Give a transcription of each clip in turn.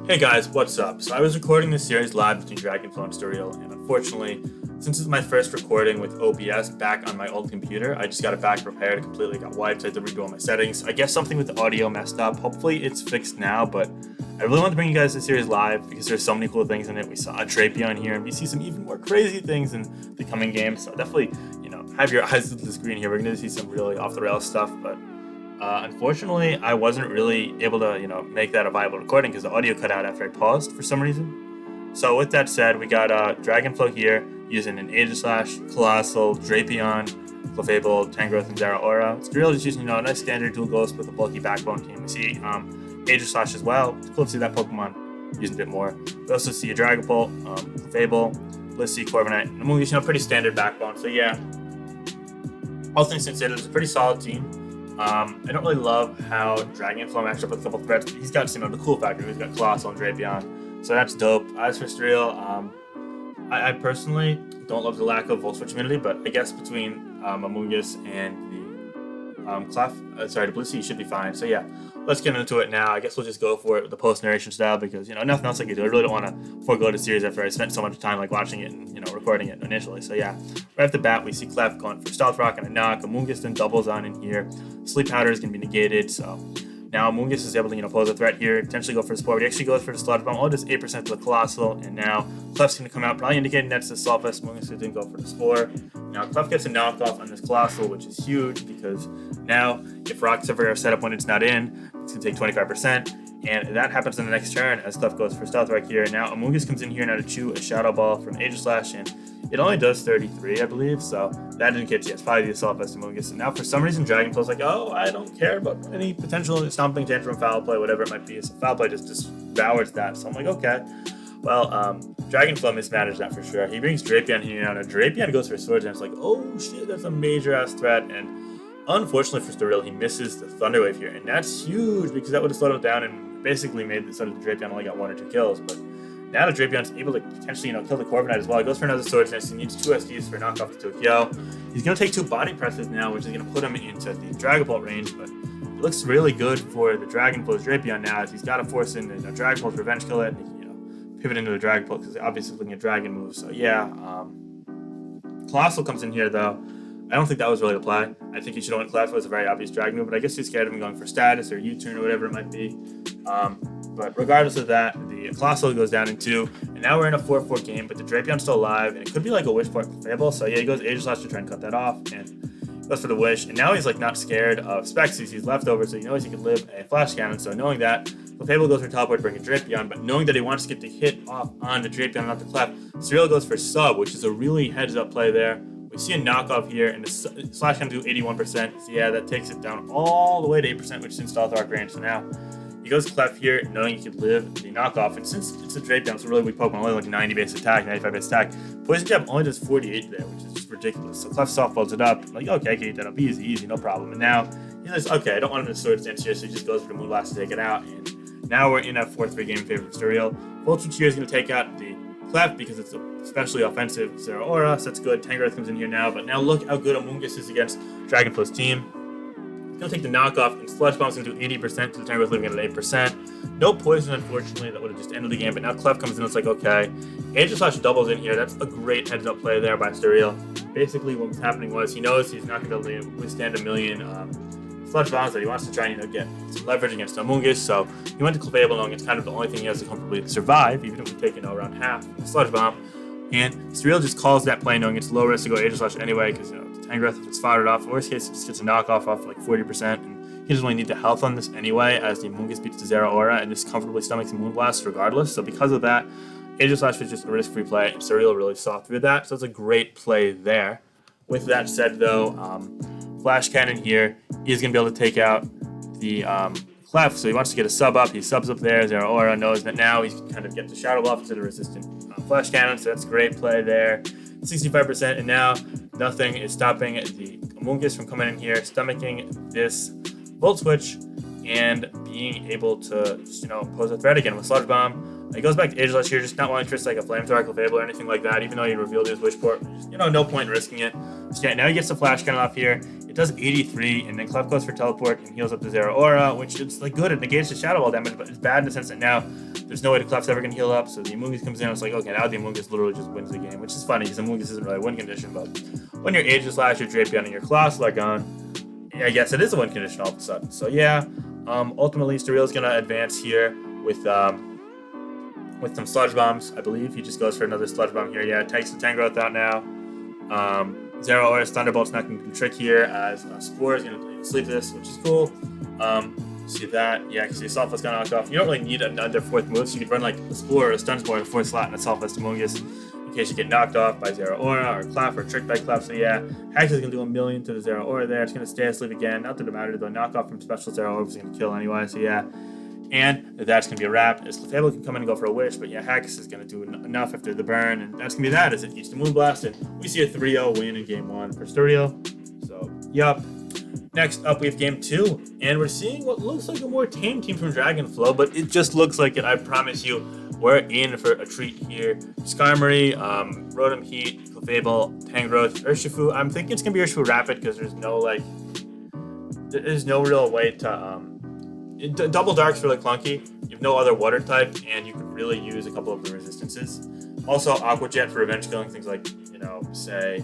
Hey guys, what's up? So I was recording this series live between Dragonflow and Surreal, and unfortunately, since it's my first recording with OBS back on my old computer, I just got it back prepared. It completely got wiped. I had to redo all my settings. I guess something with the audio messed up. Hopefully it's fixed now, but I really want to bring you guys this series live because there's so many cool things in it. We saw a Drapion here, and we see some even more crazy things in the coming games. So definitely, have your eyes to the screen here. We're going to see some really off-the-rails stuff, but unfortunately, I wasn't really able to, make that a viable recording because the audio cut out after I paused for some reason. So with that said, we got Dragonflow here using an Aegislash, Colossal, Drapion, Clefable, Tangrowth, and Zeraora. It's really just using, a nice standard dual ghost with a bulky backbone team. We see Aegislash as well. It's cool to see that Pokemon using a bit more. We also see a Dragapult, Clefable, Blissey, Corviknight, and Amoonguss, pretty standard backbone. So yeah, all things considered, it's a pretty solid team. I don't really love how Dragonflow matched up with a couple threats. He's got the cool factor. He's got Colossal and Drapion, so that's dope. As for Stereal, I personally don't love the lack of Volt Switch immunity, but I guess between Amoonguss and the Blissey should be fine. So yeah, let's get into it now. I guess we'll just go for it with the post-narration style because, nothing else I can do. I really don't want to forego the series after I spent so much time watching it and, recording it initially. So yeah, right off the bat, we see Clef going for Stealth Rock and a knock. Amoonguss then doubles on in here. Sleep Powder is going to be negated, so now Amoonguss is able to, pose a threat here, potentially go for the Spore, but he actually goes for the Sludge Bomb. Oh, just 8% to the Colossal, and now Clef's going to come out, probably indicating that's the Sulfus. Amoonguss didn't go for the Spore. Now Clef gets a knockoff on this Colossal, which is huge, because now if Rock Surveyor are set up when it's not in, it's going to take 25%, and that happens on the next turn as Clef goes for Stealth Rock here. Now Amoonguss comes in here now to chew a Shadow Ball from Aegislash, and it only does 33, I believe, so that indicates, yes, probably the Sulfus Amoonguss. And now for some reason, Dragonflow's like, oh, I don't care about any potential Stomping Tantrum, Foul Play, whatever it might be. So Foul Play just devours that. So I'm like, okay. Well, Dragonflow mismanaged that for sure. He brings Drapion here now. Now Drapion goes for Swords, and it's like, oh shit, that's a major-ass threat. And unfortunately for Stereal, he misses the Thunder Wave here. And that's huge, because that would have slowed him down and basically made it so that the Drapion only got 1 or 2 kills. But now the Drapion's able to potentially, kill the Corviknight as well. He goes for another Swords Nest. He needs 2 SDs for knockoff to Tokyo. He's going to take 2 Body Presses now, which is going to put him into the Dragapult range, but it looks really good for the Dragonflow's Drapion now, as he's got to force in the Dragapult's Revenge Kill it, and pivot into the Dragapult, because obviously looking at Dragon moves. So yeah, Colossal comes in here, though. I don't think that was really the play. I think he should have went Clef. It was a very obvious Dragon move, but I guess he's scared of him going for status or U-turn or whatever it might be. But regardless of that, the Colossal goes down in 2, and now we're in a 4-4 game, but the Drapion's still alive, and it could be like a Wish Point Fable. So yeah, he goes Aegislash to try and cut that off, and goes for the Wish, and now he's not scared of Specs. He's leftover, so he knows he can live a Flash Cannon. So knowing that, Fable goes for Teleport to bring a Drapion, but knowing that he wants to get the hit off on the Drapion, not the Clef, Surreal goes for Sub, which is a really heads-up play there. We see a knockoff here, and the Slash can do 81%. So yeah, that takes it down all the way to 8%, which is in Stealth Rock range. So now he goes Clef here, knowing he could live the knockoff. And since it's a Drapion, it's a really weak Pokemon, only 90 base attack, 95 base attack. Poison Jab only does 48 there, which is just ridiculous. So Clef soft folds it up. Okay, I can eat that up easy, no problem. And now he's like, okay, I don't want him to Swords Dance here, so he just goes for the Moonblast to take it out. And now we're in a 4-3 game in favor of Stereal. Volt Switch here is going to take out the Clef because it's especially offensive Zeraora, so that's good. Tangrowth comes in here now, but now look how good Amoonguss is against Dragonflow's team. He's going to take the knockoff, and Sludge Bomb's going to do 80% to the Tangrowth, leaving it at 8%. No poison, unfortunately, that would have just ended the game, but now Clef comes in, it's like, okay. Aegislash doubles in here. That's a great heads-up play there by Stereal. Basically, what was happening was he knows he's not going to be able to withstand a million Sludge Bombs, that he wants to try and get some leverage against Amoonguss, so he went to Clefable, knowing it's kind of the only thing he has to comfortably survive, even if we take around half the Sludge Bomb. And Stereal just calls that play, knowing it's low risk to go Aegislash anyway, because the Tangrowth, if it's fired off, worst case, it just gets a knockoff off 40%, and he doesn't really need the health on this anyway, as the Amoonguss beats the Zeraora and just comfortably stomachs the Moonblast regardless. So because of that, Aegislash was just a risk-free play, and Stereal really saw through that, so it's a great play there. With that said, though, Flash Cannon here is going to be able to take out the Clef, so he wants to get a sub up. He subs up there. Zeraora knows that now he's kind of get the Shadow Buff to the resistant Flash Cannon, so that's a great play there. 65%, and now nothing is stopping the Amoonguss from coming in here, stomaching this Volt Switch, and being able to pose a threat again with Sludge Bomb. He goes back to Aegislash here, just not wanting to risk a Flamethrower, Clefable, or anything like that, even though he revealed his Wish Port. No point in risking it. So yeah, now he gets the Flash Cannon off here. It does 83, and then Clef goes for Teleport and heals up the Zeraora, which is good. It negates the Shadow Ball damage, but it's bad in the sense that now there's no way the Clef's ever going to heal up, so the Amoonguss comes in. I was like, okay, now the Amoonguss literally just wins the game, which is funny because Amoonguss isn't really a win condition, but when your Aegis Slash, your Drapion, and your Claw Slug on, I guess it is a win condition all of a sudden. So yeah, ultimately, Stereel's going to advance here with some Sludge Bombs, I believe. He just goes for another Sludge Bomb here. Yeah, takes the Tangrowth out now. Zero Aura's Thunderbolt's not going to do the trick here, as Spore is going to sleep this, which is cool. See that? Yeah, because the Assault Vest got knocked off. You don't really need another fourth move, so you could run like a Spore or a Stun Spore in the fourth slot and Assault Vest Amoonguss in case you get knocked off by Zero Aura or Clef or tricked by Clef. So yeah, Hex is going to do a million to the Zero Aura there. It's going to stay asleep again. Not that it matters, though. Knockoff from Special Zero Aura is going to kill anyway, so yeah. And that's going to be a wrap, as Clefable can come in and go for a Wish, but yeah, Hex is going to do enough after the burn, and that's going to be that as it eats the Moonblast, and we see a 3-0 win in Game 1 for Sturdio. So, yup. Next up, we have Game 2, and we're seeing what looks like a more tame team from Dragonflow, but it just looks like it. I promise you, we're in for a treat here. Skarmory, Rotom Heat, Clefable, Tangrowth, Urshifu. I'm thinking it's going to be Urshifu Rapid because there's no real way to... Double Dark's really clunky. You have no other water type, and you could really use a couple of the resistances. Also, Aqua Jet for revenge killing, things like, say,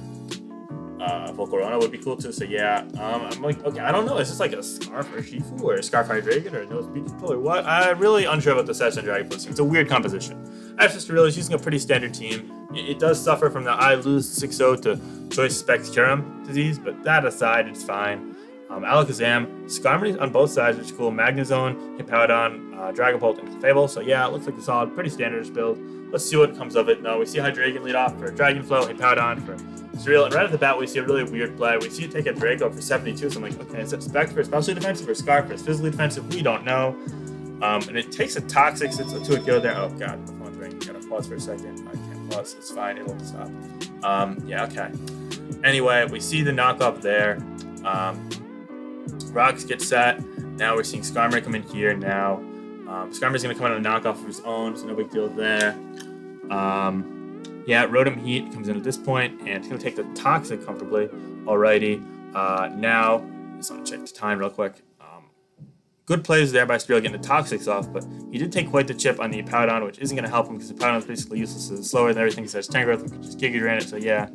Volcarona would be cool too. So yeah, I'm like, okay, I don't know. Is this like a Scarf Urshifu or a Scarf Hydreigon or a No Speed Control or what? I'm really unsure about the sets on Dragonflow team. It's a weird composition. I just realized using a pretty standard team. It does suffer from the I lose 6-0 to Choice Specs Curum disease, but that aside, it's fine. Alakazam, Skarmory on both sides, which is cool. Magnezone, Hippowdon, Dragapult, and Clefable. So yeah, it looks like a solid, pretty standard build. Let's see what comes of it. No, we see Hydreigon lead off for Dragonflow, Hippowdon for Surreal, and right off the bat, we see a really weird play. We see it take a Draco for 72, so I'm like, okay, is it Spec for especially defensive or Scarf for physically defensive? We don't know. And it takes a Toxic to a kill there. Oh god, the phone's ringing. Gotta pause for a second. I can't pause, it's fine, it won't stop. Yeah, okay. Anyway, we see the knockoff there. Rocks get set. Now we're seeing Skarmory come in here now. Skarmory's going to come out on a knockoff of his own, so no big deal there. Yeah, Rotom Heat comes in at this point, and it's going to take the Toxic comfortably. Alrighty. Now, just want to check the time real quick. Good plays there by Stereal getting the Toxics off, but he did take quite the chip on the Hippowdon, which isn't going to help him because the Hippowdon is basically useless. It's slower than everything. He says Tangrowth, we can just Giga Drain it, so yeah.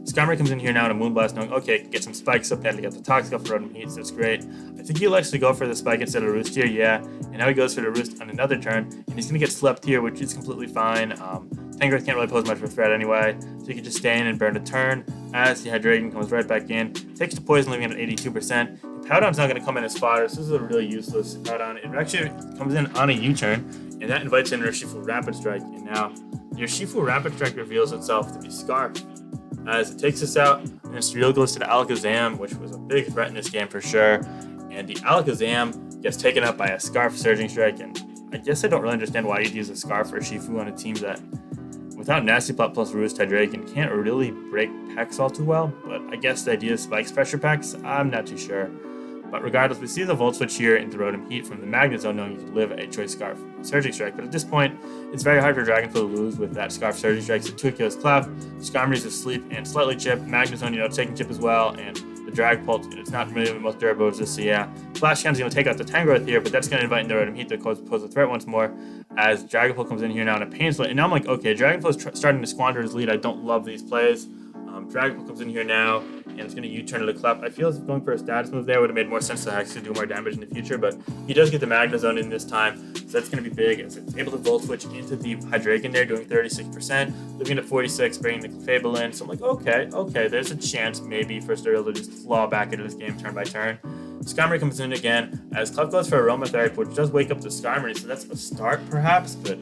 Skarmory comes in here now in a Moonblast, knowing, okay, get some spikes up there to get the Toxic off for Rotom Heat, so it's great. I think he likes to go for the spike instead of Roost here, yeah. And now he goes for the Roost on another turn, and he's going to get slept here, which is completely fine. Tangrowth can't really pose much of a threat anyway, so he can just stay in and burn a turn as the Hydreigon comes right back in. Takes the poison, leaving it at 82%. Hippowdon's not going to come in as fodder, so this is a really useless Hippowdon. It actually comes in on a U-turn, and that invites in Urshifu Rapid Strike. And now, the Urshifu Rapid Strike reveals itself to be Scarf, as it takes us out, and then Stereal goes to the Alakazam, which was a big threat in this game for sure. And the Alakazam gets taken up by a Scarf Surging Strike, and I guess I don't really understand why you'd use a Scarf or Urshifu on a team that, without Nasty Plot plus Roost Hydreigon, can't really break Pecks all too well. But I guess the idea is Spikes pressure Pecks, I'm not too sure. But regardless, we see the Volt Switch here into Rotom Heat from the Magnezone, knowing you can live a Choice Scarf Surging Strike. But at this point, it's very hard for Dragonflow to lose with that Scarf Surging Strike. So 2 kills Clef, Skarmory's asleep and slightly chipped. Magnezone, taking chip as well, and the Dragapult, it's not really the most durable as this, so yeah. Flash Can's going to take out the Tangrowth here, but that's going to invite in the Rotom Heat to pose a threat once more, as Dragapult comes in here now in a pain split. And now I'm like, okay, Dragonflow's starting to squander his lead. I don't love these plays. Dragapult comes in here now, and it's going to U-turn to the Clef. I feel as if going for a status move there would have made more sense to actually do more damage in the future, but he does get the Magnezone in this time, so that's going to be big, as it's able to Volt Switch into the Hydreigon there, doing 36%, living at 46, bringing the Clefable in. So I'm like, okay, there's a chance maybe for Stereal to just claw back into this game turn by turn. Skarmory comes in again, as Clef goes for Aromatherapy, which does wake up the Skarmory, so that's a start perhaps, but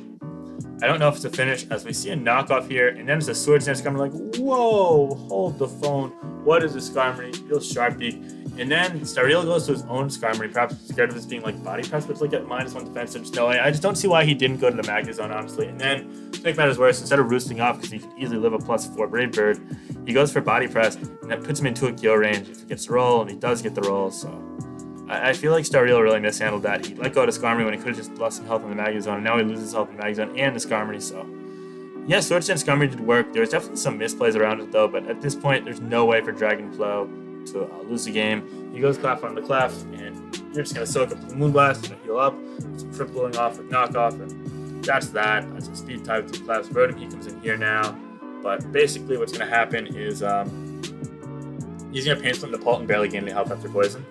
I don't know if it's a finish, as we see a knockoff here, and then it's a Swords Dance Skarmory, like, whoa, hold the phone. What is a Skarmory? Real Sharp Beak. And then Stereal goes to his own Skarmory, perhaps scared of this being like Body Press, but it's like at -1 defense. There's no way. I just don't see why he didn't go to the Magnezone, honestly. And then, to make matters worse, instead of roosting off, because he could easily live a +4 Brave Bird, he goes for Body Press, and that puts him into a kill range if he gets the roll, and he does get the roll, so I feel like Stereal really mishandled that. He let go to Skarmory when he could have just lost some health in the Magnezone, and now he loses health in the Magnezone and the Skarmory, so yeah, Swords Dance Skarmory did work. There was definitely some misplays around it though, but at this point, there's no way for Dragonflow to lose the game. He goes Clef on the Clef, and you're just going to soak up the Moonblast and heal up. Some trip blowing off with knockoff, and that's that. That's a speed type to class Rotom. He comes in here now. But basically what's going to happen is he's going to Pain Split the Pult and barely gain any health after poison.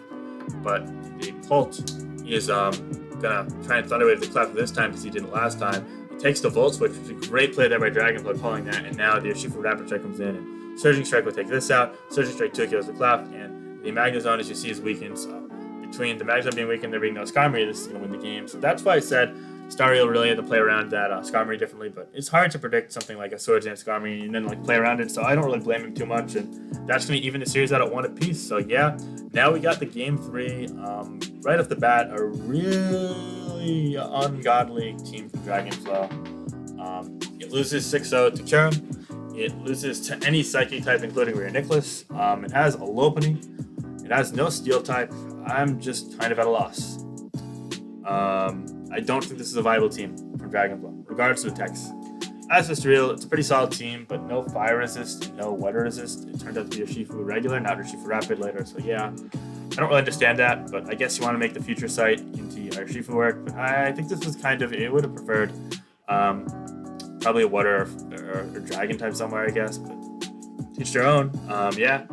But the Pult is going to try and Thunder Wave the Clef this time because he didn't last time. He takes the Volt Switch, which is a great play there by Dragonfly calling that, and now the Urshifu Rapid Strike comes in, and Surging Strike will take this out. Surging Strike 2 kills the Clef, and the Magnezone, as you see, is weakened. So between the Magnezone being weakened and there being no Skarmory, this is going to win the game. So that's why I said Starry really had to play around that Skarmory differently, but it's hard to predict something like a Swords Dance Skarmory and then play around it, so I don't really blame him too much, and that's going to even the series out at 1 apiece. So yeah, now we got the game 3. Right off the bat, a really ungodly team from Dragonflow. It loses 6-0 to Cherrim. It loses to any Psychic type, including Rare Nicholas. It has a Lopunny. It has no Steel type. I'm just kind of at a loss. I don't think this is a viable team from Dragonflow, regardless of the text. As for Real, it's a pretty solid team, but no Fire Resist, no Water Resist. It turned out to be Urshifu Regular, not Urshifu Rapid later, so yeah. I don't really understand that, but I guess you want to make the future sight into Urshifu work. But I think this was kind of, it would have preferred probably a Water or Dragon type somewhere, I guess, but teach their own. Yeah.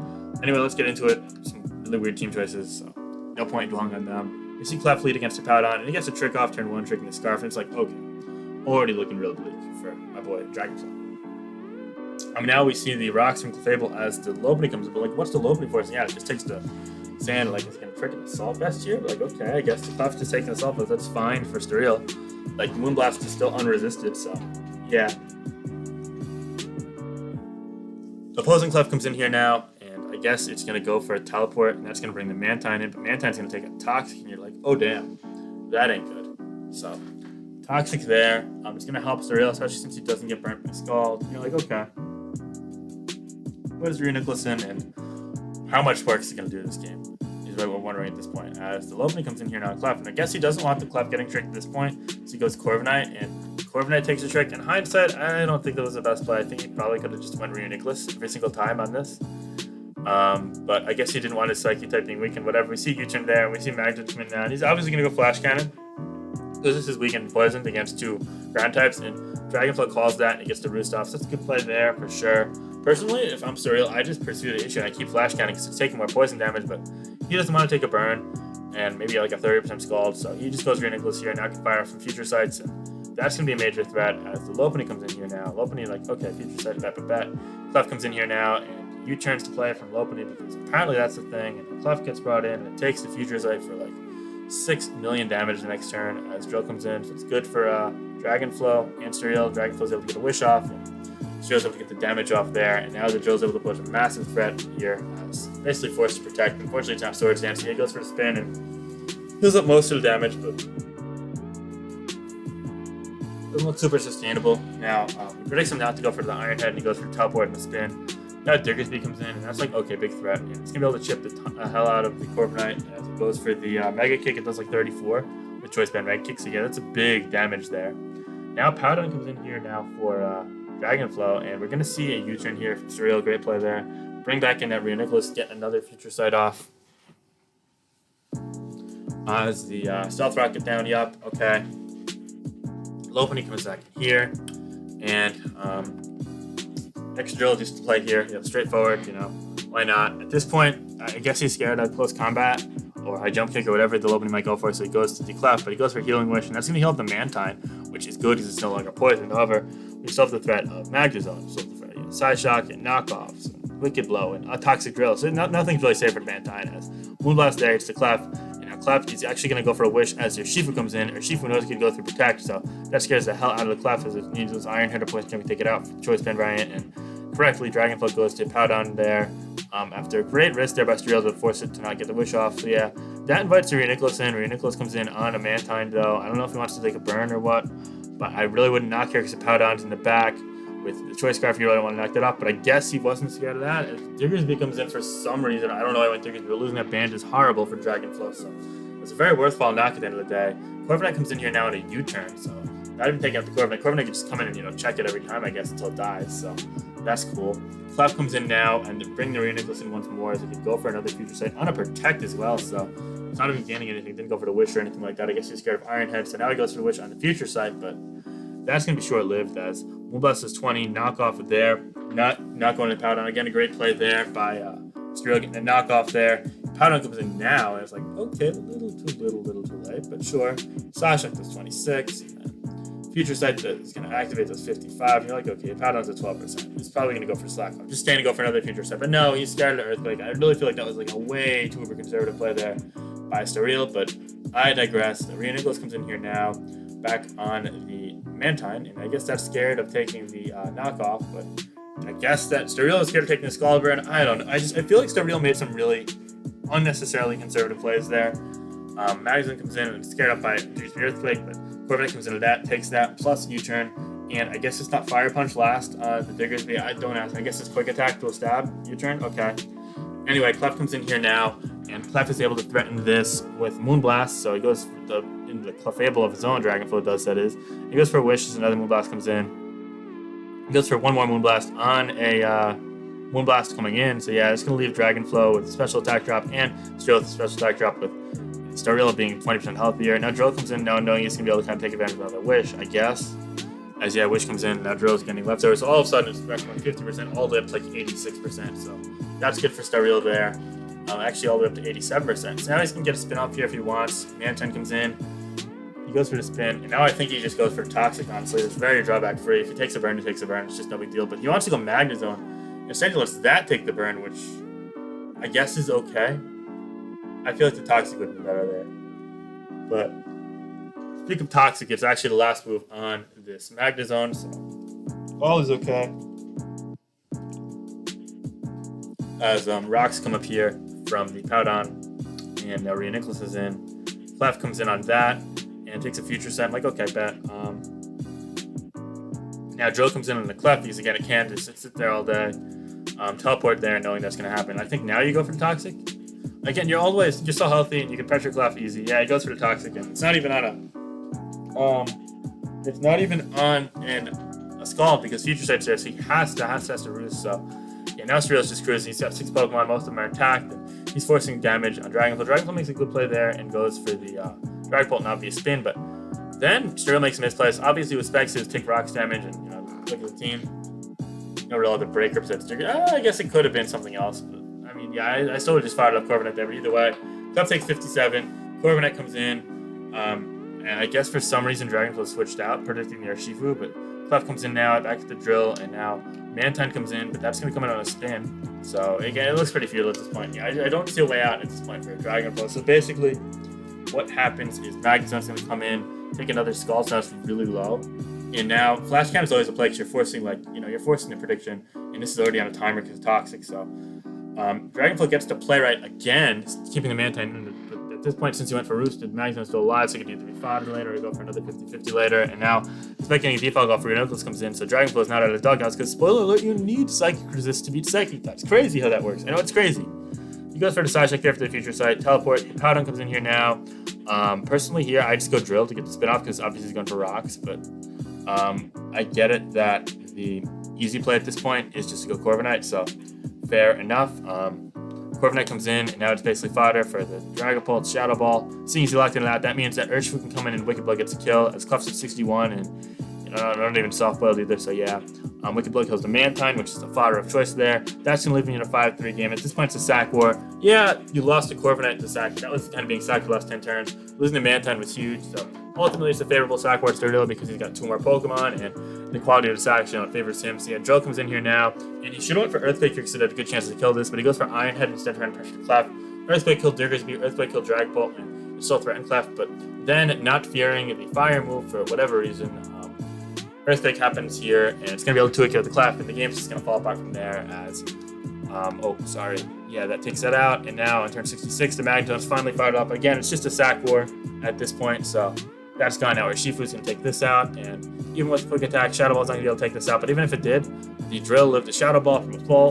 Anyway, let's get into it. Some really weird team choices, so no point dwelling on them. You see Clef lead against a Powdon, and he gets a Trick Off turn 1, tricking the Scarf, and it's like, okay, already looking real bleak for my boy Dragonfly. Now we see the rocks from Clefable as the Lopunny comes up, but what's the Lopunny for? Yeah, it just takes the sand, it's gonna trick an Assault Vest here? Okay, I guess the Clef's just taking Assault Vest, that's fine for Sterile. Moonblast is still unresisted, so yeah. The opposing Clef comes in here now, and I guess it's going to go for a Teleport, and that's going to bring the Mantine in, but Mantine's going to take a Toxic, and you're like, oh damn, that ain't good. So, Toxic there, it's going to help Sterile, especially since he doesn't get burnt by Scald. And you're like, okay. What is Reuniclus in, and how much work is he going to do in this game? Is what we're wondering at this point, as the Lopunny comes in here now, Clef, and I guess he doesn't want the Clef getting tricked at this point, so he goes Corviknight, and Corviknight takes a trick. In hindsight, I don't think that was the best play. I think he probably could have just went Reuniclus every single time on this. But I guess he didn't want his Psychic type being weakened, whatever. We see U-turn there, and we see Magnitude come in now. And he's obviously going to go Flash Cannon, because this is weakened and poisoned against 2 ground types, and Dragonfly calls that, and he gets the Roost off. So that's a good play there, for sure. Personally, if I'm Sterile, I just pursue the issue, and I keep Flash Cannon, because it's taking more poison damage, but he doesn't want to take a burn, and maybe a 30% Scald, so he just goes Reuniclus here, and now can fire from Future Sights, and that's going to be a major threat as the Lopunny comes in here now. Lopunny, okay, Future Sight, bet. Clef comes in here now, and U-turns to play from Lopunny because apparently that's the thing. And the Clef gets brought in, and it takes the Future Sight for 6 million damage the next turn as Drill comes in. So it's good for Dragonflow and Sterile. Dragonflow's able to get a Wish off, and Sterile's able to get the damage off there. And now the Drill's able to pose a massive threat here as basically forced to protect. Unfortunately, it's not Swords Dance. He goes for a spin and heals up most of the damage, but doesn't look super sustainable. Now, he predicts him not to go for the Iron Head, and he goes for Teleport and the spin. Now Diggersby comes in, and that's okay, big threat. And it's going to be able to chip the hell out of the Corviknight as it goes for the Mega Kick. It does 34 with Choice Band Mega Kick, so yeah, that's a big damage there. Now Powdon comes in here now for Dragonflow, and we're going to see a U-turn here from Sterile. Great play there. Bring back in that Reuniclus, get another Future Sight off. As the Stealth Rocket down, yup, okay. Lopunny comes back in here, and extra drill just to play here. Straightforward, why not? At this point, I guess he's scared of close combat or high jump kick or whatever the Lopunny might go for, so he goes to the Clef, but he goes for Healing Wish, and that's going to heal up the Mantine, which is good because it's no longer poisoned. However, we still have the threat of Magnezone, we still have the threat of Side Shock and Knockoffs, and Wicked Blow, and a Toxic Drill, so nothing's really safe for the Mantine as Moonblast there, it's the Clef. Clef is actually going to go for a Wish as Urshifu comes in. Urshifu knows he can go through Protect, so that scares the hell out of the Clef as it needs those Iron Head or Poison Jump to take it out for the Choice Band variant. And correctly, Dragonflow goes to Powdon there. After a great risk there by Sterile to force it to not get the Wish off. So yeah, that invites Reuniclus in. Reuniclus comes in on a Mantine though. I don't know if he wants to take a burn or what, but I really would not care because the Powdon's in the back. With the Choice Scarf, you really want to knock that off, but I guess he wasn't scared of that. If Diggersby comes in for some reason, I don't know why I went Diggersby, but losing that band is horrible for Dragonflow, so it's a very worthwhile knock at the end of the day. Corviknight comes in here now in a U-turn, so not even taking out the Corviknight. Corviknight can just come in and, check it every time, I guess, until it dies, so that's cool. Clef comes in now and bring the Reuniclus in once more as he can go for another Future Sight on a Protect as well, so it's not even gaining anything. Didn't go for the Wish or anything like that. I guess he's scared of Iron Head, so now he goes for the Wish on the Future Sight, but that's going to be short-lived as Moonblast is 20, knockoff there, not going to Powder. Again, a great play there by Stereo getting a knockoff there. Powder comes in now, and it's like, okay, a little too late, but sure. Sashak does 26, and Future Sight is going to activate those 55. You're like, okay, Powder's at 12%. He's probably going to go for Slack. I'm just staying to go for another Future Sight, but no, he started Earthquake. I really feel like that was like a way too over-conservative play there by Stereo, but I digress. Rhea Nicholas comes in here now, back on the Mantine, and I guess that's scared of taking the knockoff, but I guess that Stereo is scared of taking the Excalibur, and I don't know. I feel like Stereo made some really unnecessarily conservative plays there. Magazine comes in and is scared up by the Earthquake, but Corviknight comes into that, takes that, plus U-turn, and I guess it's not Fire Punch last on the Diggersby. I don't ask. I guess it's Quick Attack to a stab, U-turn, okay. Anyway, Clef comes in here now, and Clef is able to threaten this with Moonblast, so he goes into the Clefable of his own, Dragonflow does, that is. He goes for Wish as another Moonblast comes in. He goes for one more Moonblast on a Moonblast coming in, so yeah, it's going to leave Dragonflow with a special attack drop, and Stereo with a special attack drop with Starreal being 20% healthier. Now Drill comes in now knowing he's going to be able to kind of take advantage of another Wish, I guess. As yeah, Wish comes in, now Drill's getting leftovers, so all of a sudden it's back from 50% all the way up to like 86%, so that's good for Starreal there. Actually all the way up to 87%. So now he's going to get a spin off here if he wants. Manton comes in, he goes for the spin, and now I think he just goes for Toxic, honestly. It's very drawback free. If he takes a burn, he takes a burn. It's just no big deal. But he wants to go Magnezone. Essentially lets that take the burn, which I guess is okay. I feel like the Toxic would be better there. But speaking of Toxic, it's actually the last move on this Magnezone, so all is okay. As rocks come up here from the Powdon, and now Rhea Nicholas is in. Clef comes in on that and takes a Future Set. I'm like, okay, bet. Now Joe comes in on the Clef because again it can just sit there all day. Teleport there knowing that's going to happen. I think now you go for the Toxic. Again, you're always so healthy and you can pressure Clef easy. Yeah, he goes for the Toxic, and it's not even on a Scald because Future Sight's there, so he has to roost. So yeah, now Stereo's just cruising. He's got 6 Pokemon, most of them are attacked, and he's forcing damage on Dragonflow. Dragonflow makes a good play there and goes for the Drag Bolt and obvious spin, but then Stereo makes a misplace. Obviously with Specs, he was take rocks damage, and look at the team. No real other breaker besides I guess it could have been something else, but I mean, yeah, I still would have just fired up Corviknight there, but either way. Clef takes 57, Corviknight comes in, and I guess for some reason Dragonflow switched out, predicting the Urshifu, but Clef comes in now, back to the Drill, and now Mantine comes in, but that's going to come in on a spin. So, again, it looks pretty futile at this point. Yeah, I don't see a way out at this point for Dragonflow. So, basically, what happens is Magnezone's going to come in, take another Skull Sound really low, and now Flash Cannon is always a play because you're forcing, you're forcing the prediction, and this is already on a timer because it's Toxic, so Dragonflow gets to play right again, keeping the Mantine in. At this point, since he went for Roosted, Magnezone's still alive, so he can either be fodder later or go for another 50-50 later. And now, expecting a default off for Rhea Nicholas comes in, so Dragonflow's not out of the dugouts, because spoiler alert, you need Psychic Resist to beat Psychic types. Crazy how that works. I know it's crazy. He goes for the Side Check there for the Future Sight. Teleport. Powdon comes in here now. Personally, here, I just go Drill to get the spin off, because obviously he's going for Rocks, but I get it that the easy play at this point is just to go Corviknight, so fair enough. Corviknight comes in, and now it's basically fodder for the Dragapult, Shadow Ball. Seeing as he locked into that means that Urshifu can come in and Wicked Blood gets a kill, as Clef's at 61, and not even soft-boiled either, so yeah. Wicked Blood kills the Mantine, which is the fodder of choice there. That's going to leave me in a 5-3 game. At this point, it's a sack war. Yeah, you lost to Corviknight to sack. That was kind of being sacked for the last 10 turns. Losing to Mantine was huge, so ultimately it's a favorable sack war to Stereo because he's got 2 more Pokemon, and the quality of the sack favors him. So yeah, Joe comes in here now, and he should have went for Earthquake because he had a good chance to kill this, but he goes for Iron Head instead of trying to pressure Clef. Earthquake killed Diggersby, Earthquake killed Dragapult, and still threatened Clef, but then not fearing the Fire move for whatever reason, Earthquake happens here, and it's going to be able to 2-kill the Clef, and the game's just going to fall apart from there as, yeah, that takes that out, and now on turn 66, the Magneton's finally fired up. Again, it's just a sack war at this point, so that's gone now. Urshifu's going to take this out, and even with Quick Attack, Shadow Ball's not going to be able to take this out, but even if it did, the Drill lived a Shadow Ball from a full,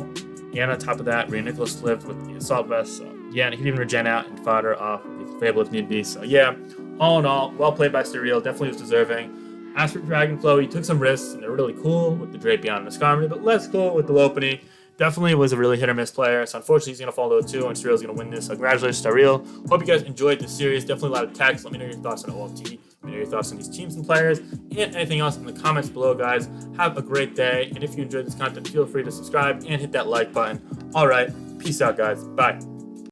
and on top of that, Rhea Nicholas lived with the Assault Vest, so yeah, and he can even regen out and fodder off the Fable if need be, so yeah, all in all, well played by Stereo, definitely was deserving. As for Dragonflow, he took some risks, and they're really cool with the Drapion and the Skarmory, but less cool with the Lopunny. Definitely was a really hit-or-miss player, so unfortunately he's going to fall to a 2, and Stereo's going to win this. So congratulations, Stereo. Hope you guys enjoyed this series. Definitely a lot of text. Let me know your thoughts on OLT. me know your thoughts on these teams and players, and anything else in the comments below, guys. Have a great day, and if you enjoyed this content, feel free to subscribe and hit that like button. All right, peace out, guys. Bye.